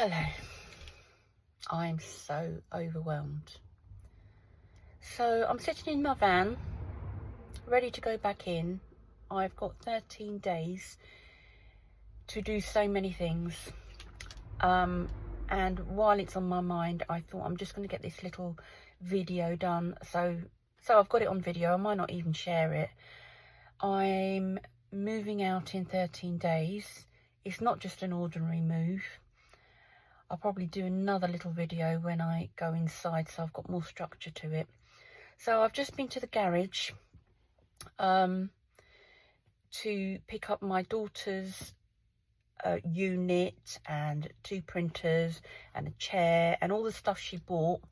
Hello. I'm so overwhelmed. So I'm sitting in my van, ready to go back in. I've got 13 days to do so many things. And while it's on my mind, I thought I'm just going to get this little video done. So I've got it on video. I might not even share it. I'm moving out in 13 days. It's not just an ordinary move. I'll probably do another little video when I go inside, so I've got more structure to it. So I've just been to the garage to pick up my daughter's unit and 2 printers and a chair and all the stuff she bought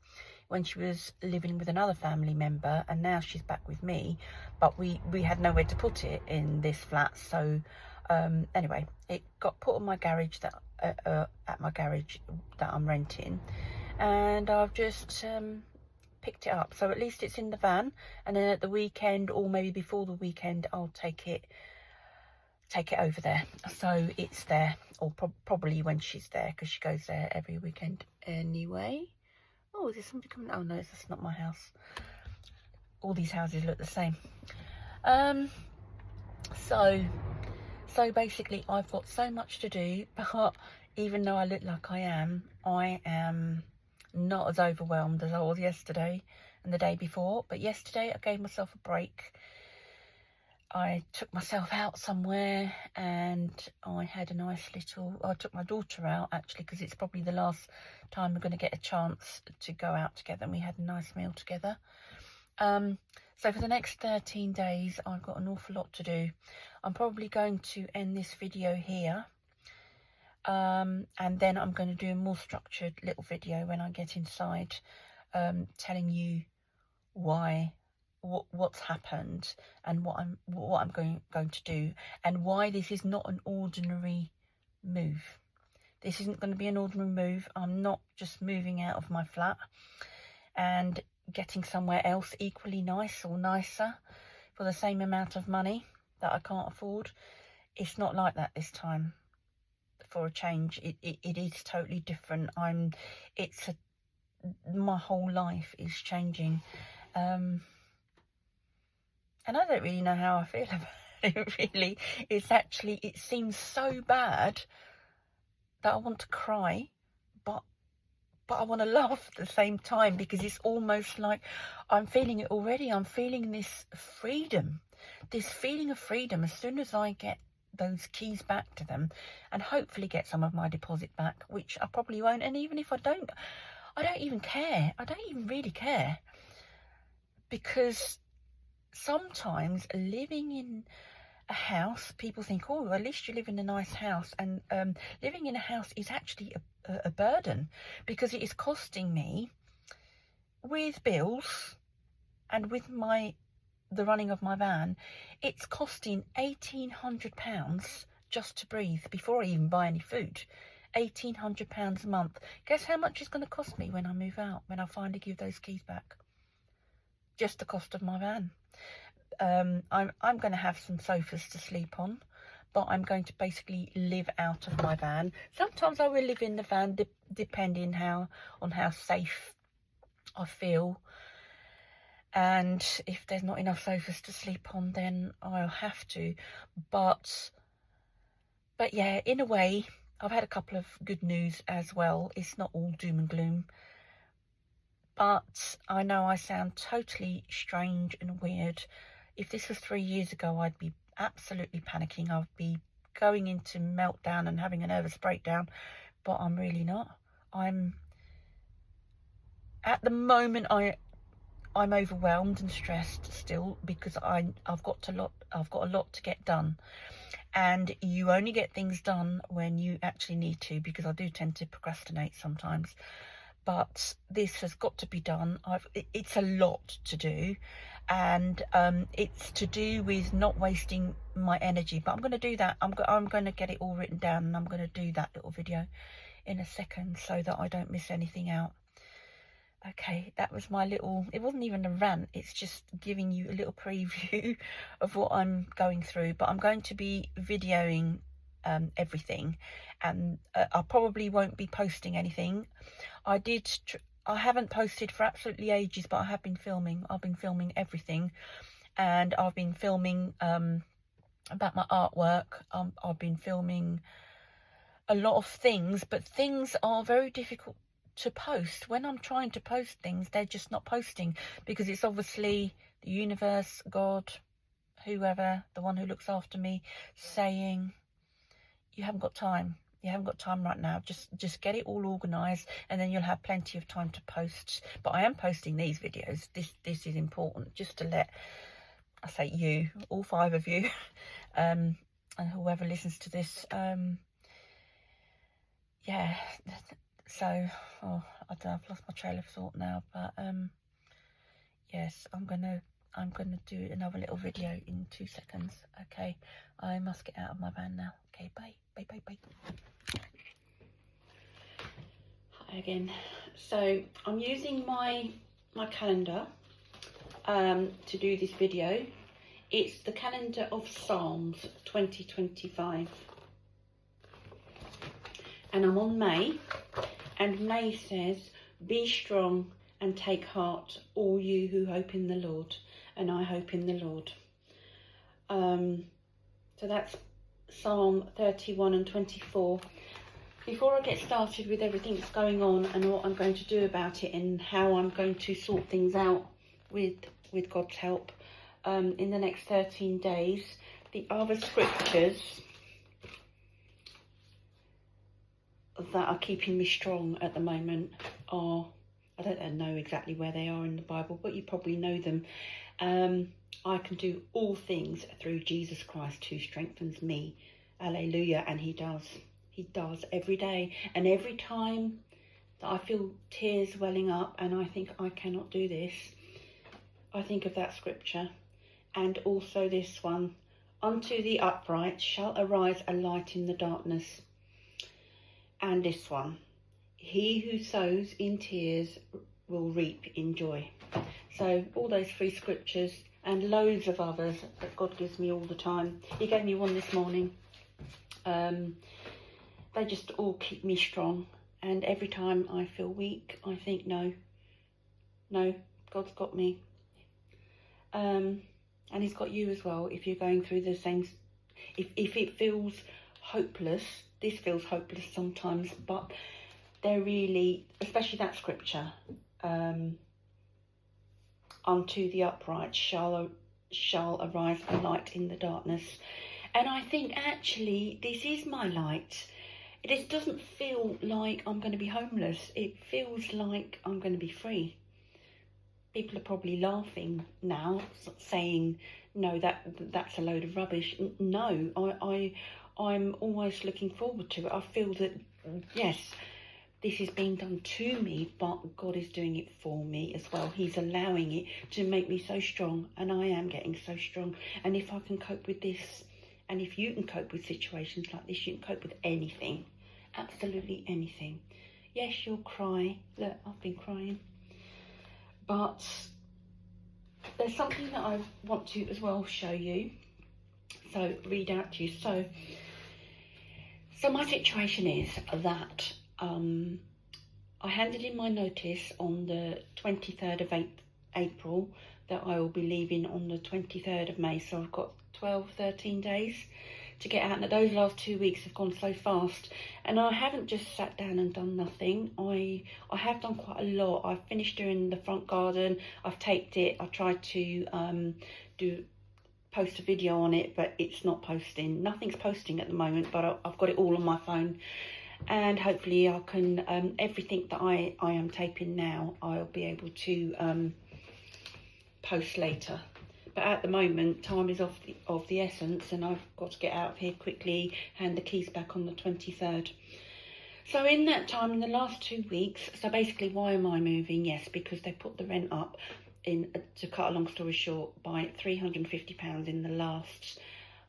when she was living with another family member, and now she's back with me, but we had nowhere to put it in this flat. So anyway, it got put on my garage at my garage that I'm renting, and I've just picked it up. So at least it's in the van, and then at the weekend, or maybe before the weekend, I'll take it over there, so it's there, or probably when she's there, because she goes there every weekend anyway. Oh, is there somebody coming? Oh no, that's not my house. All these houses look the same. So basically I've got so much to do, but even though I look like I am not as overwhelmed as I was yesterday and the day before. But yesterday I gave myself a break. I took myself out somewhere, and I had a nice little, I took my daughter out actually, because it's probably the last time we're going to get a chance to go out together, and we had a nice meal together. So for the next 13 days, I've got an awful lot to do. I'm probably going to end this video here. And then I'm going to do a more structured little video when I get inside, telling you what's happened and what I'm going to do, and why this is not an ordinary move. This isn't going to be an ordinary move. I'm not just moving out of my flat and getting somewhere else equally nice or nicer for the same amount of money that I can't afford. It's not like that this time. For a change, it is totally different. My whole life is changing. And I don't really know how I feel about it, really. It seems so bad that I want to cry, but I want to laugh at the same time, because it's almost like I'm feeling it already. I'm feeling this freedom, this feeling of freedom as soon as I get those keys back to them, and hopefully get some of my deposit back, which I probably won't. And even if I don't even care. I don't even really care, because sometimes living in a house, people think, oh, at least you live in a nice house, and living in a house is actually a burden, because it is costing me, with bills and with the running of my van, it's costing £1,800 just to breathe before I even buy any food. £1,800 a month. Guess how much it's going to cost me when I move out, when I finally give those keys back? Just the cost of my van. I'm going to have some sofas to sleep on, but I'm going to basically live out of my van. Sometimes I will live in the van, depending on how safe I feel. And if there's not enough sofas to sleep on, then I'll have to. But yeah, in a way, I've had a couple of good news as well. It's not all doom and gloom. But I know I sound totally strange and weird. If this was 3 years ago, I'd be absolutely panicking. I'd be going into meltdown and having a nervous breakdown. But I'm really not. At the moment, I'm overwhelmed and stressed still, because I've got a lot to get done, and you only get things done when you actually need to, because I do tend to procrastinate sometimes. But this has got to be done. It's a lot to do, and it's to do with not wasting my energy. But I'm going to do that. I'm going to get it all written down, and I'm going to do that little video in a second, so that I don't miss anything out. Okay, that was my little, it wasn't even a rant, it's just giving you a little preview of what I'm going through. But I'm going to be videoing everything, and I probably won't be posting anything. I haven't posted for absolutely ages, but I have been filming. I've been filming everything, and I've been filming about my artwork. I've been filming a lot of things, but things are very difficult to post. When I'm trying to post things, they're just not posting, because it's obviously the universe, God, whoever, the one who looks after me, saying, you haven't got time. You haven't got time right now. Just get it all organised, and then you'll have plenty of time to post. But I am posting these videos. This is important, just to let, I say you, all 5 of you, and whoever listens to this, yeah. So, I don't know, I've lost my trail of thought now, but yes, I'm gonna do another little video in 2 seconds. Okay, I must get out of my van now. Okay, bye. Hi again. So I'm using my calendar to do this video. It's the calendar of Psalms 2025, and I'm on May, and May says, be strong and take heart, all you who hope in the Lord. And I hope in the Lord. So that's Psalm 31 and 24. Before I get started with everything that's going on and what I'm going to do about it and how I'm going to sort things out with God's help in the next 13 days, the other scriptures that are keeping me strong at the moment are, I don't know exactly where they are in the Bible, but you probably know them. I can do all things through Jesus Christ who strengthens me. Alleluia. And he does every day. And every time that I feel tears welling up and I think I cannot do this, I think of that scripture. And also this one, unto the upright shall arise a light in the darkness. And this one, he who sows in tears will reap in joy. So all those 3 scriptures and loads of others that God gives me all the time. He gave me one this morning. They just all keep me strong. And every time I feel weak, I think, no, God's got me. And he's got you as well. If you're going through the same, if it feels hopeless, this feels hopeless sometimes, but they're really, especially that scripture, unto the upright shall arise a light in the darkness. And I think actually this is my light. It doesn't feel like I'm going to be homeless. It feels like I'm going to be free. People are probably laughing now, saying, no, that's a load of rubbish. No, I'm always looking forward to it. I feel that, yes, this is being done to me, but God is doing it for me as well. He's allowing it to make me so strong, and I am getting so strong. And if I can cope with this, and if you can cope with situations like this, you can cope with anything, absolutely anything. Yes, you'll cry. Look, I've been crying. But there's something that I want to as well show you. So read out to you. So my situation is that I handed in my notice on the 23rd of April that I will be leaving on the 23rd of May. So I've got 13 days to get out. Now those last 2 weeks have gone so fast, and I haven't just sat down and done nothing. I have done quite a lot. I've finished doing the front garden. I've taped it. I tried to post a video on it, but it's not posting. Nothing's posting at the moment, but I've got it all on my phone, and hopefully I can everything that I am taping now, I'll be able to post later. But at the moment, time is of the essence, and I've got to get out of here quickly, hand the keys back on the 23rd. So in that time, in the last 2 weeks, so basically, why am I moving? Yes, because they put the rent up, to cut a long story short, by £350 in the last,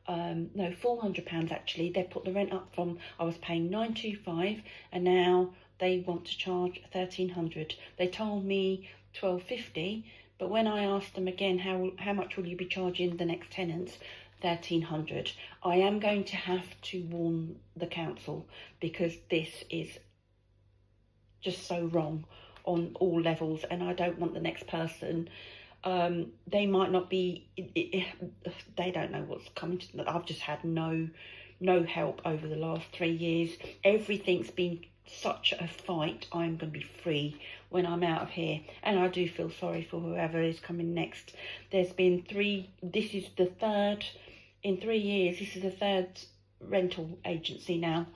no, £400 actually. They put the rent up from, I was paying £925, and now they want to charge £1,300. They told me £1,250. But when I asked them again, how much will you be charging the next tenants, £1,300. I am going to have to warn the council, because this is just so wrong on all levels, and I don't want the next person. They might not be, they don't know what's coming to them. I've just had no help over the last 3 years. Everything's been such a fight. I'm going to be free when I'm out of here, and I do feel sorry for whoever is coming next. There's been this is the third in 3 years. This is the third rental agency now,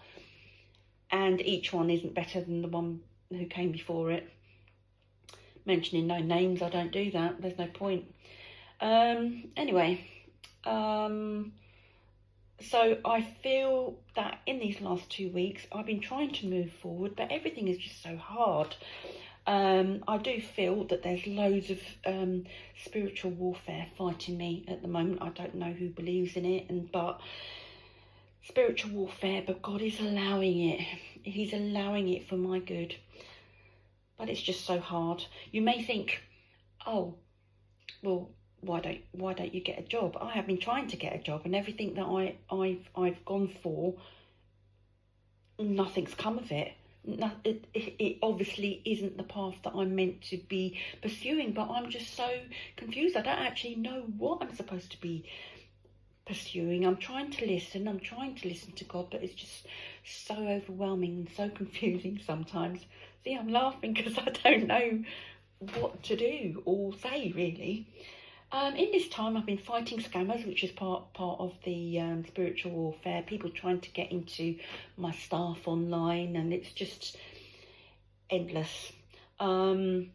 and each one isn't better than the one who came before it. Mentioning no names, I don't do that, there's no point. Anyway, so I feel that in these last 2 weeks I've been trying to move forward, but everything is just so hard. I do feel that there's loads of spiritual warfare fighting me at the moment. I don't know who believes in it, but spiritual warfare, but God is allowing it. He's allowing it for my good. But it's just so hard. You may think, oh, well, why don't you get a job? I have been trying to get a job, and everything that I've gone for, nothing's come of it. It obviously isn't the path that I'm meant to be pursuing, but I'm just so confused. I don't actually know what I'm supposed to be pursuing. I'm trying to listen to God, but it's just so overwhelming and so confusing sometimes. See, I'm laughing because I don't know what to do or say, really. In this time, I've been fighting scammers, which is part of the spiritual warfare. People trying to get into my stuff online, and it's just endless. So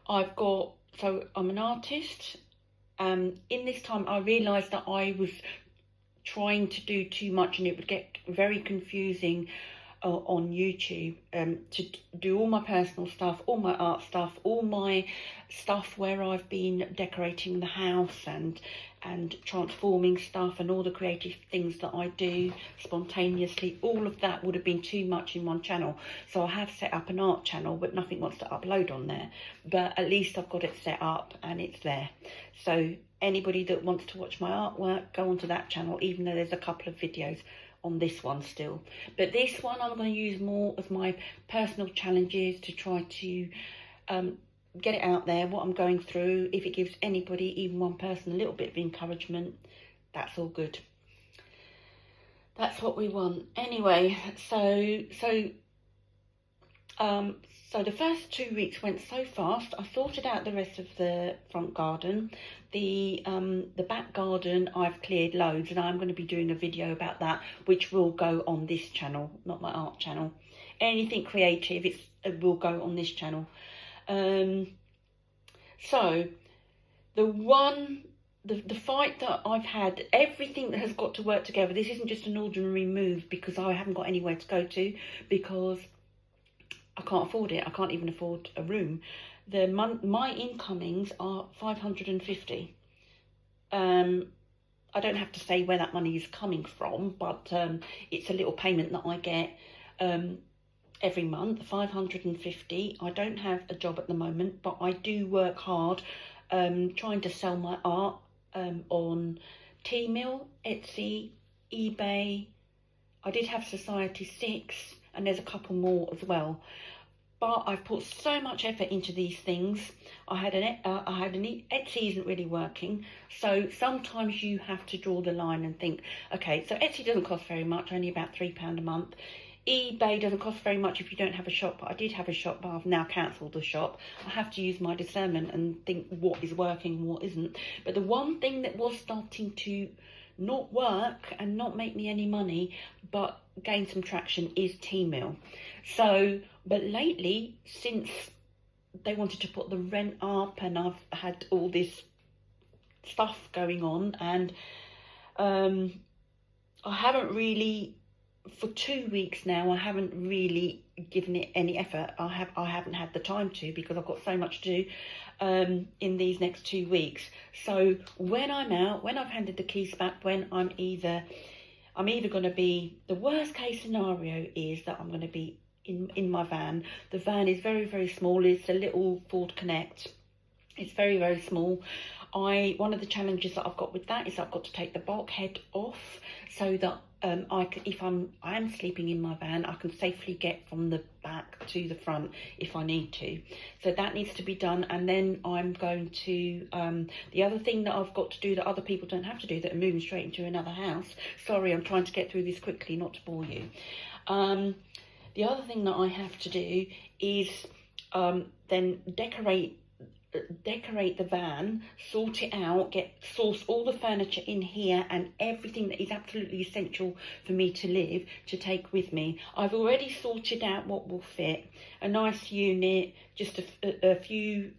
I'm an artist. In this time, I realised that I was trying to do too much, and it would get very confusing on YouTube, to do all my personal stuff, all my art stuff, all my stuff where I've been decorating the house and transforming stuff, and all the creative things that I do spontaneously. All of that would have been too much in one channel. So I have set up an art channel, but nothing wants to upload on there. But at least I've got it set up and it's there. So anybody that wants to watch my artwork, go onto that channel, even though there's a couple of videos on this one still. But this one I'm going to use more as my personal challenges to try to get it out there, what I'm going through. If it gives anybody, even one person, a little bit of encouragement, that's all good. That's what we want. Anyway, so the first 2 weeks went so fast. I sorted out the rest of the front garden. The back garden I've cleared loads, and I'm going to be doing a video about that, which will go on this channel, not my art channel. Anything creative, it will go on this channel. So the fight that I've had, everything that has got to work together. This isn't just an ordinary move because I haven't got anywhere to go to, because I can't afford it. I can't even afford a room. My incomings are 550. I don't have to say where that money is coming from, but it's a little payment that I get every month, 550. I don't have a job at the moment, but I do work hard trying to sell my art on Tmill, Etsy, eBay. I did have Society 6, and there's a couple more as well. But I've put so much effort into these things. I had an Etsy isn't really working, so sometimes you have to draw the line and think, okay, so Etsy doesn't cost very much, only about £3 a month. eBay doesn't cost very much if you don't have a shop, but I did have a shop, but I've now cancelled the shop. I have to use my discernment and think what is working and what isn't. But the one thing that was starting to not work and not make me any money, but gain some traction, is Tmill. So, but lately, since they wanted to put the rent up, and I've had all this stuff going on, and I haven't really, for 2 weeks now, I haven't really given it any effort. I haven't had the time to, because I've got so much to do in these next 2 weeks. So when I'm out, when I've handed the keys back, when I'm either going to be, the worst case scenario is that I'm going to be in my van. The van is very, very small. It's a little Ford Connect. It's very, very small. one of the challenges that I've got with that is I've got to take the bulkhead off so that if I am sleeping in my van, I can safely get from the back to the front if I need to. So that needs to be done. And then I'm going to, the other thing that I've got to do that other people don't have to do, that are moving straight into another house. Sorry, I'm trying to get through this quickly, not to bore you. The other thing that I have to do is then decorate the van, sort it out, source all the furniture in here and everything that is absolutely essential for me to live, to take with me. I've already sorted out what will fit: a nice unit, just a few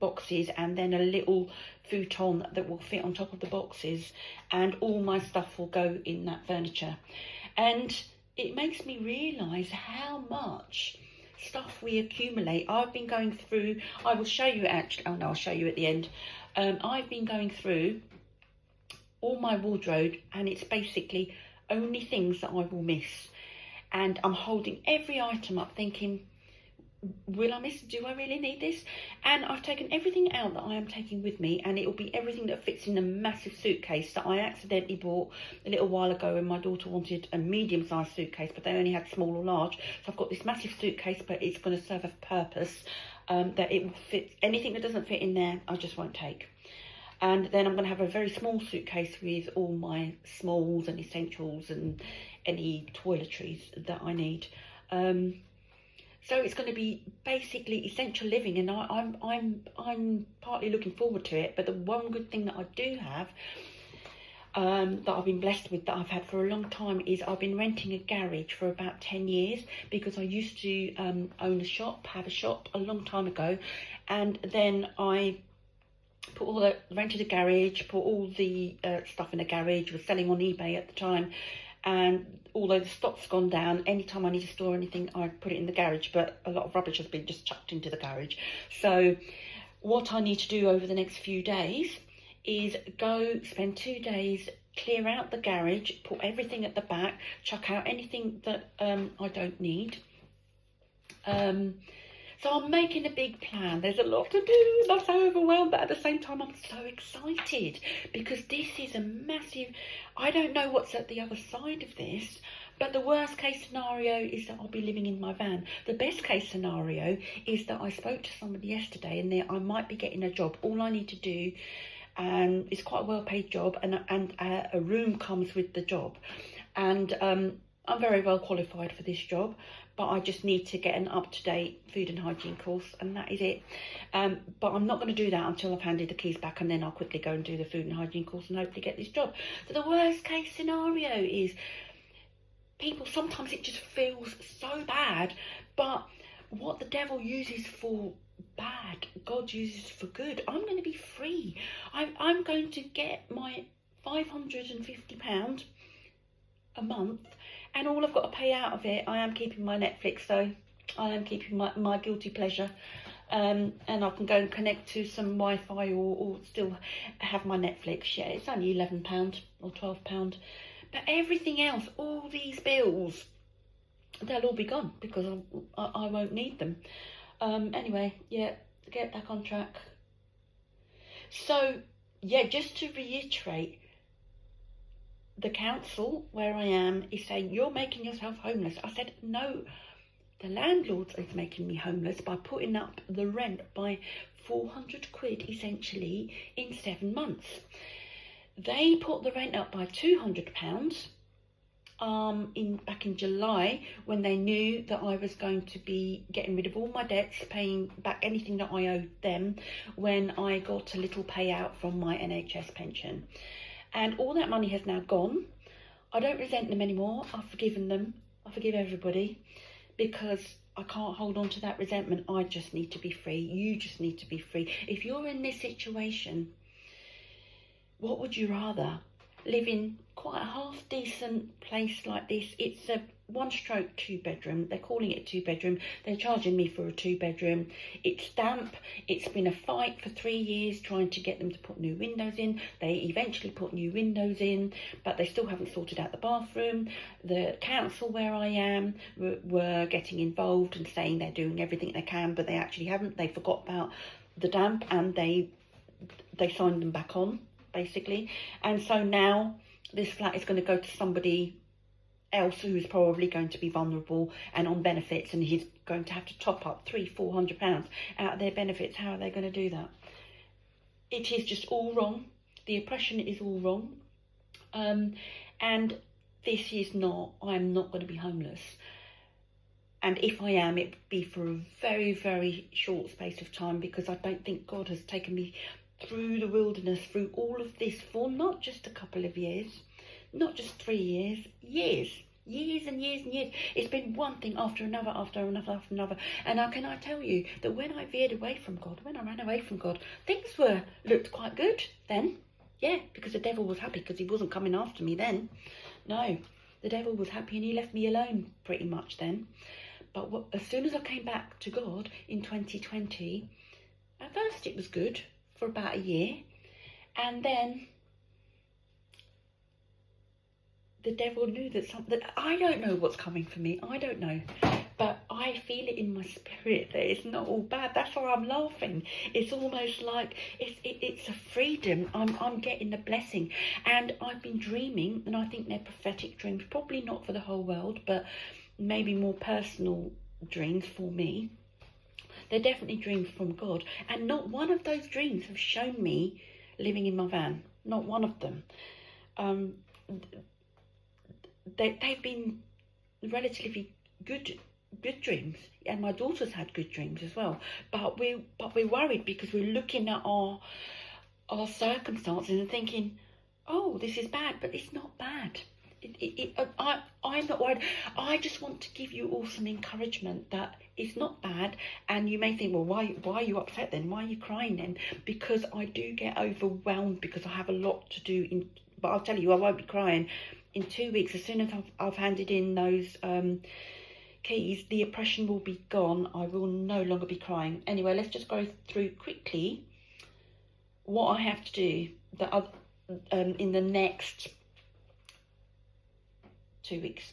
boxes, and then a little futon that will fit on top of the boxes, and all my stuff will go in that furniture. And it makes me realise how much stuff we accumulate. I've been going through, I will show you actually, oh no, I'll show you at the end. I've been going through all my wardrobe, and it's basically only things that I will miss. And I'm holding every item up thinking, will I miss, do I really need this? And I've taken everything out that I am taking with me, and it will be everything that fits in a massive suitcase that I accidentally bought a little while ago when my daughter wanted a medium-sized suitcase, but they only had small or large. So I've got this massive suitcase, but it's going to serve a purpose, that it will fit. Anything that doesn't fit in there, I just won't take. And then I'm going to have a very small suitcase with all my smalls and essentials and any toiletries that I need. So it's going to be basically essential living, and I'm partly looking forward to it. But the one good thing that I do have, that I've been blessed with, that I've had for a long time, is I've been renting a garage for about 10 years, because I used to own a shop, have a shop a long time ago, and then I rented a garage, put all the stuff in a garage, was selling on eBay at the time. And although the stock's gone down, anytime I need to store anything, I put it in the garage, but a lot of rubbish has been just chucked into the garage. So what I need to do over the next few days is go spend 2 days, clear out the garage, put everything at the back, chuck out anything that I don't need. So I'm making a big plan. There's a lot to do, and I'm so overwhelmed, but at the same time I'm so excited, because this is a massive, I don't know what's at the other side of this, but the worst case scenario is that I'll be living in my van. The best case scenario is that I spoke to somebody yesterday and I might be getting a job. All I need to do, and it's quite a well-paid job, and a room comes with the job. And I'm very well qualified for this job, but I just need to get an up-to-date food and hygiene course, and that is it. But I'm not going to do that until I've handed the keys back, and then I'll quickly go and do the food and hygiene course and hopefully get this job. So the worst case scenario is, people, sometimes it just feels so bad, but what the devil uses for bad, God uses for good. I'm going to be free. I'm going to get my £550 a month, and all I've got to pay out of it, I am keeping my Netflix, so I am keeping my guilty pleasure, and I can go and connect to some Wi-Fi or still have my Netflix. Yeah, it's only £11 or £12, but everything else, all these bills, they'll all be gone because I won't need them. Anyway, yeah, get back on track. So yeah, just to reiterate, the council where I am is saying, you're making yourself homeless. I said, no, the landlord is making me homeless by putting up the rent by 400 quid essentially in 7 months. They put the rent up by £200 back in July, when they knew that I was going to be getting rid of all my debts, paying back anything that I owed them when I got a little payout from my NHS pension. And all that money has now gone. I don't resent them anymore. I've forgiven them. I forgive everybody, because I can't hold on to that resentment. I just need to be free. You just need to be free. If you're in this situation, what would you rather? Live in quite a half-decent place like this. It's a 1-stroke 2-bedroom. They're calling it a 2-bedroom. They're charging me for a 2-bedroom. It's damp. It's been a fight for 3 years trying to get them to put new windows in. They eventually put new windows in, but they still haven't sorted out the bathroom. The council where I am were getting involved and saying they're doing everything they can, but they actually haven't. They forgot about the damp, and they they signed them back on, basically. And so now this flat is going to go to somebody else who is probably going to be vulnerable and on benefits, and he's going to have to top up £300-400 out of their benefits. How are they going to do that? It is just all wrong. The oppression is all wrong. And this is not, I'm not going to be homeless. And if I am, it would be for a very, very short space of time, because I don't think God has taken me through the wilderness, through all of this for not just a couple of years, not just 3 years, years and years and years. It's been one thing after another, after another, after another. And can I tell you that when I veered away from God, when I ran away from God, things looked quite good then. Yeah, because the devil was happy because he wasn't coming after me then. No, the devil was happy and he left me alone pretty much then. But as soon as I came back to God in 2020, at first it was good for about a year. And then the devil knew that something, I don't know what's coming for me. I don't know. But I feel it in my spirit that it's not all bad. That's why I'm laughing. It's almost like it's a freedom. I'm getting the blessing. And I've been dreaming, and I think they're prophetic dreams. Probably not for the whole world, but maybe more personal dreams for me. They're definitely dreams from God. And not one of those dreams have shown me living in my van. Not one of them. They've been relatively good dreams, and my daughter's had good dreams as well. But we're worried because we're looking at our circumstances and thinking, oh, this is bad, but it's not bad. I'm not worried. I just want to give you all some encouragement that it's not bad. And you may think, well, why are you upset then? Why are you crying then? Because I do get overwhelmed because I have a lot to do. But I'll tell you, I won't be crying. In 2 weeks, as soon as I've handed in those keys, the oppression will be gone. I will no longer be crying. Anyway, let's just go through quickly what I have to do in the next 2 weeks.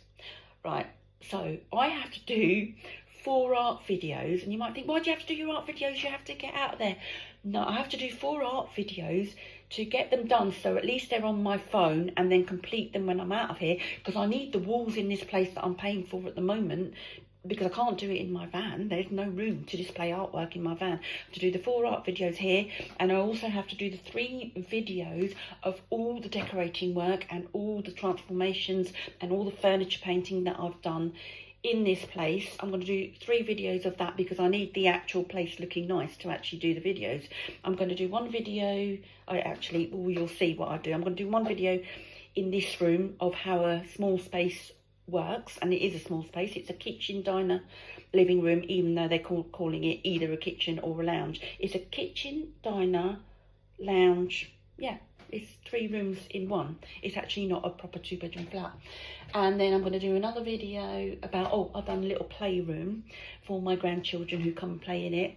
Right, so I have to do 4 art videos, and you might think, why do you have to do your art videos? You have to get out of there. No, I have to do 4 art videos to get them done, so at least they're on my phone, and then complete them when I'm out of here, because I need the walls in this place that I'm paying for at the moment, because I can't do it in my van. There's no room to display artwork in my van. I have to do the 4 art videos here, and I also have to do the 3 videos of all the decorating work and all the transformations and all the furniture painting that I've done in this place. I'm going to do 3 videos of that because I need the actual place looking nice to actually do the videos. I'm going to do 1 video, you'll see what I do. I'm going to do 1 video in this room of how a small space works, and it is a small space. It's a kitchen, diner, living room, even though they're calling it either a kitchen or a lounge. It's a kitchen, diner, lounge, yeah. It's 3 rooms in one. It's actually not a proper 2-bedroom flat. And then I'm going to do another video about, I've done a little playroom for my grandchildren who come and play in it.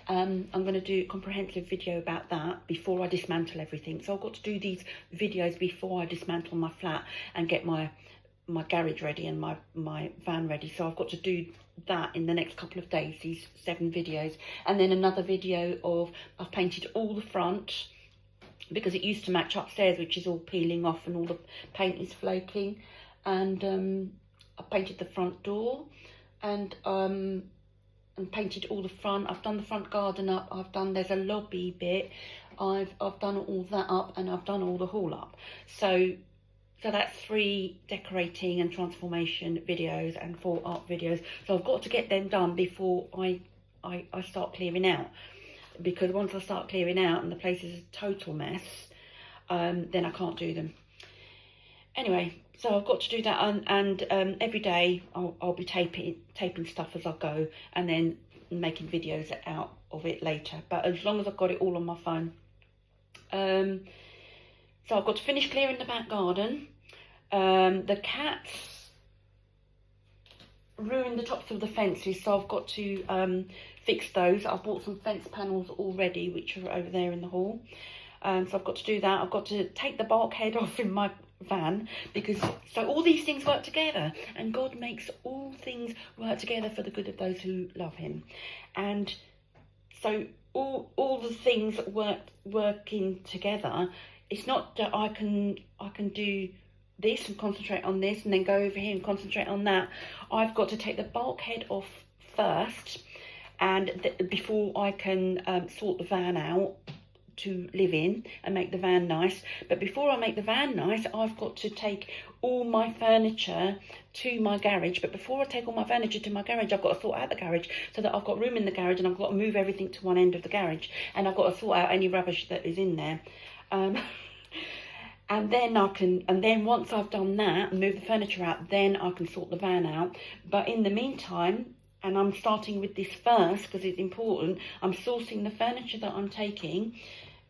I'm going to do a comprehensive video about that before I dismantle everything. So I've got to do these videos before I dismantle my flat and get my garage ready and my van ready. So I've got to do that in the next couple of days, these 7 videos. And then another video of, I've painted all the front, because it used to match upstairs, which is all peeling off and all the paint is flaking. And I painted the front door and painted all the front. I've done the front garden up. There's a lobby bit. I've done all that up, and I've done all the hall up. So that's 3 decorating and transformation videos and 4 art videos. So I've got to get them done before I start clearing out. Because once I start clearing out and the place is a total mess, then I can't do them. Anyway, so I've got to do that, and every day I'll be taping stuff as I go, and then making videos out of it later. But as long as I've got it all on my phone. So I've got to finish clearing the back garden. The cats ruined the tops of the fences, so I've got to fix those. I've bought some fence panels already, which are over there in the hall. So I've got to do that. I've got to take the bulkhead off in my van, because so all these things work together, and God makes all things work together for the good of those who love him. And so all the things working together. It's not that I can do this and concentrate on this and then go over here and concentrate on that. I've got to take the bulkhead off first, and before I can sort the van out to live in and make the van nice. But before I make the van nice, I've got to take all my furniture to my garage. But before I take all my furniture to my garage, I've got to sort out the garage so that I've got room in the garage, and I've got to move everything to one end of the garage, and I've got to sort out any rubbish that is in there. And then once I've done that and moved the furniture out, then I can sort the van out. But in the meantime, and I'm starting with this first because it's important, I'm sourcing the furniture that I'm taking,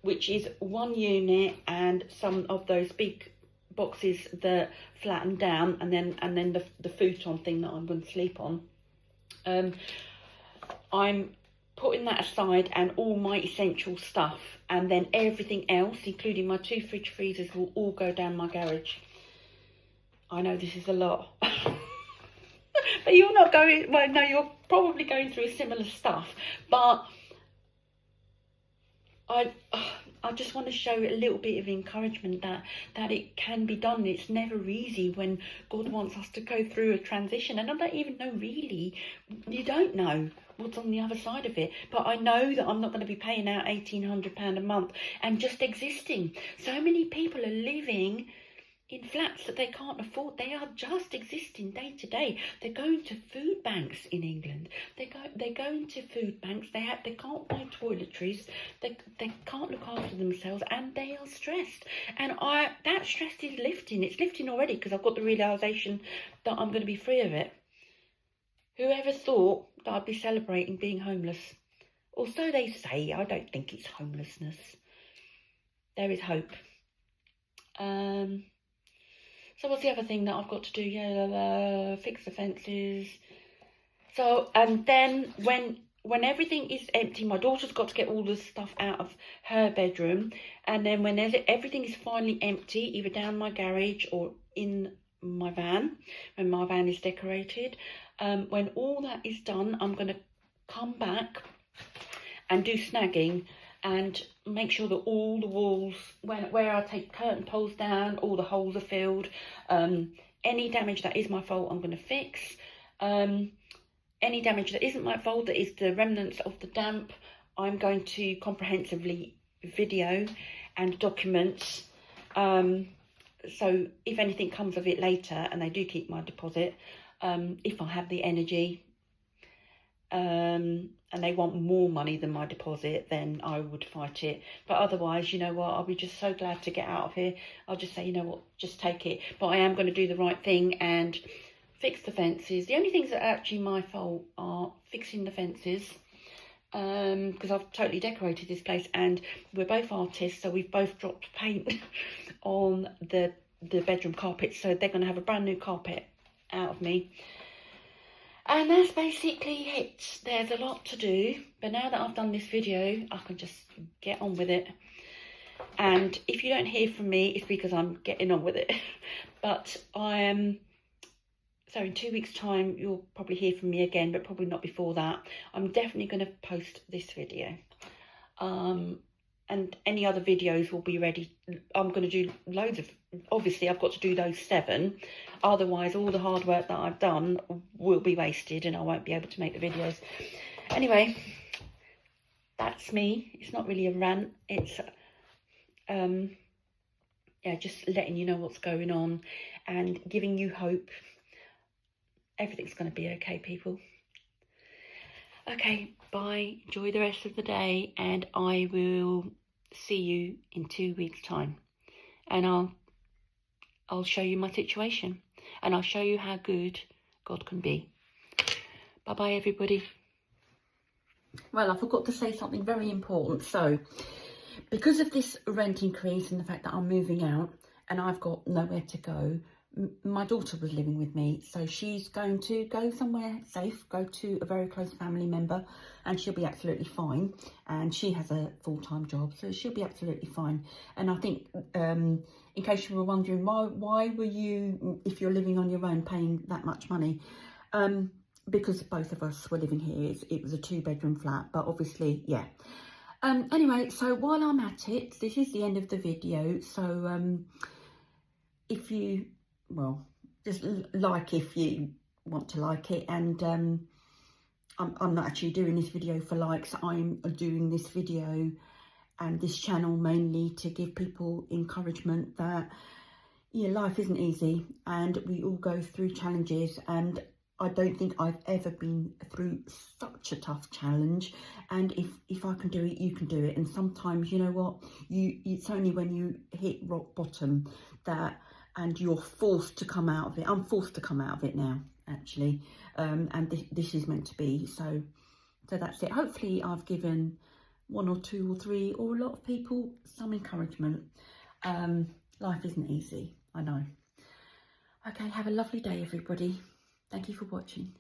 which is one unit and some of those big boxes that flatten down, and then the futon thing that I'm going to sleep on. I'm putting that aside, and all my essential stuff, and then everything else, including my 2 fridge freezers, will all go down my garage. I know this is a lot. But you're not going, well, no, you're probably going through similar stuff, but I just want to show a little bit of encouragement that it can be done. It's never easy when God wants us to go through a transition. And I don't even know, really, you don't know what's on the other side of it. But I know that I'm not going to be paying out £1,800 a month and just existing. So many people are living in flats that they can't afford. They are just existing day to day. They're going to food banks in England. They're going to food banks. They can't buy toiletries. They can't look after themselves, and they are stressed. And that stress is lifting. It's lifting already because I've got the realisation that I'm going to be free of it. Whoever thought that I'd be celebrating being homeless? Or so they say. I don't think it's homelessness. There is hope. So what's the other thing that I've got to do? Yeah, fix the fences. So, and then when everything is empty, my daughter's got to get all the stuff out of her bedroom. And then when everything is finally empty, either down my garage or in my van, when my van is decorated, when all that is done, I'm going to come back and do snagging and make sure that all the walls, where I take curtain poles down, all the holes are filled. Any damage that is my fault, I'm going to fix. Any damage that isn't my fault, that is the remnants of the damp, I'm going to comprehensively video and document. So if anything comes of it later, and they do keep my deposit, if I have the energy, and they want more money than my deposit, then I would fight it. But otherwise, you know what, I'll be just so glad to get out of here. I'll just say, you know what, just take it. But I am going to do the right thing and fix the fences. The only things that are actually my fault are fixing the fences, because I've totally decorated this place, and we're both artists, so we've both dropped paint on the bedroom carpet, so they're going to have a brand new carpet out of me. And that's basically it. There's a lot to do, but now that I've done this video, I can just get on with it. And if you don't hear from me, it's because I'm getting on with it. But so in 2 weeks' time, you'll probably hear from me again, but probably not before that. I'm definitely going to post this video. And any other videos will be ready. I'm going to do loads of, obviously I've got to do those 7. Otherwise, all the hard work that I've done will be wasted and I won't be able to make the videos. Anyway, that's me. It's not really a rant. It's, yeah, just letting you know what's going on and giving you hope. Everything's going to be okay, people. Okay, bye. Enjoy the rest of the day, and I will see you in 2 weeks' time. And I'll show you my situation, and I'll show you how good God can be. Bye-bye, everybody. Well, I forgot to say something very important. So, because of this rent increase and the fact that I'm moving out and I've got nowhere to go, my daughter was living with me, so she's going to go somewhere safe, go to a very close family member, and she'll be absolutely fine. And she has a full-time job, so she'll be absolutely fine. And I think, in case you were wondering, why were you, if you're living on your own, paying that much money? Because both of us were living here. It was a 2-bedroom flat, but obviously, yeah. Anyway, so while I'm at it, this is the end of the video. So if you, well, just like if you want to like it, and I'm not actually doing this video for likes. I'm doing this video and this channel mainly to give people encouragement that, yeah, life isn't easy and we all go through challenges, and I don't think I've ever been through such a tough challenge. And if I can do it, you can do it. And sometimes, you know what, it's only when you hit rock bottom that, and you're forced to come out of it. I'm forced to come out of it now, actually, and this is meant to be. So that's it. Hopefully I've given one or two or three or a lot of people some encouragement. Life isn't easy, I know. Okay, have a lovely day, everybody. Thank you for watching.